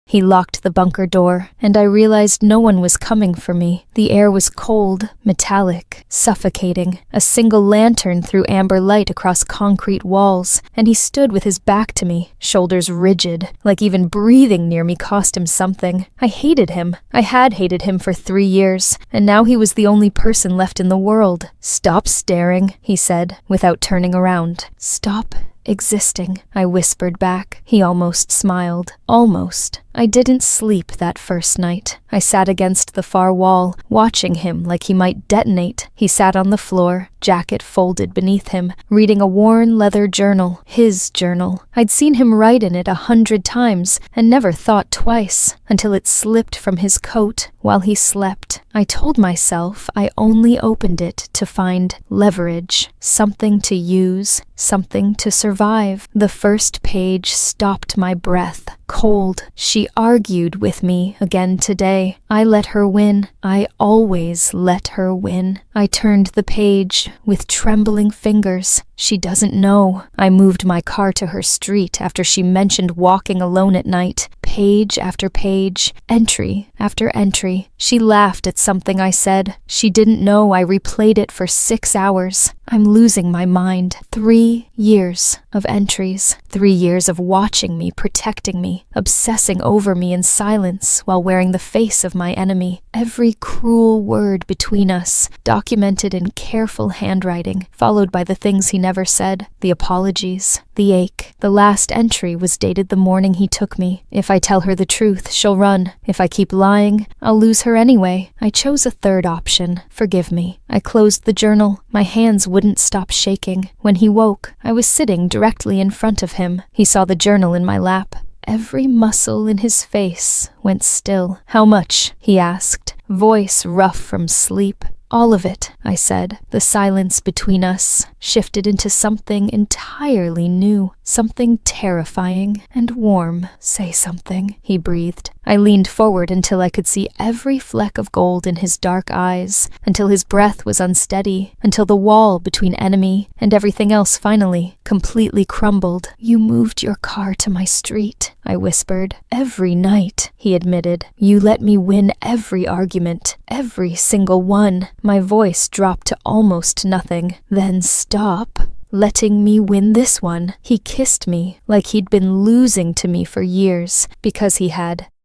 He locked the bunker door, and I realized no one was coming for me. The air was cold, metallic, suffocating. A single lantern threw amber light across concrete walls, and he stood with his back to me, shoulders rigid, like even breathing near me cost him something. I hated him. I had hated him for 3 years, and now he was the only person left in the world. "Stop staring," he said, without turning around. "Stop existing," I whispered back. He almost smiled. Almost. I didn't sleep that first night. I sat against the far wall, watching him like he might detonate. He sat on the floor, jacket folded beneath him, reading a worn leather journal, his journal. I'd seen him write in it 100 times and never thought twice, until it slipped from his coat while he slept. I told myself I only opened it to find leverage, something to use, something to survive. The first page stopped my breath. Cold. She argued with me again today. I let her win. I always let her win. I turned the page with trembling fingers. She doesn't know. I moved my car to her street after she mentioned walking alone at night. Page after page, entry after entry. She laughed at something I said. She didn't know I replayed it for 6 hours. I'm losing my mind. 3 years of entries. 3 years of watching me, protecting me, obsessing over me in silence while wearing the face of my enemy. Every cruel word between us, documented in careful handwriting, followed by the things he never said, the apologies, the ache. The last entry was dated the morning he took me. If I tell her the truth, she'll run. If I keep lying, I'll lose her anyway. I chose a third option. Forgive me. I closed the journal. My hands wouldn't stop shaking. When he woke, I was sitting directly in front of him. He saw the journal in my lap. Every muscle in his face went still. "How much?" he asked, voice rough from sleep. "All of it," I said. The silence between us shifted into something entirely new, something terrifying and warm. "Say something," he breathed. I leaned forward until I could see every fleck of gold in his dark eyes, until his breath was unsteady, until the wall between enemy and everything else finally completely crumbled. "You moved your car to my street," I whispered. "Every night," he admitted. "You let me win every argument, every single one." My voice dropped to almost nothing. "Then stop letting me win this one." He kissed me like he'd been losing to me for years, because he had.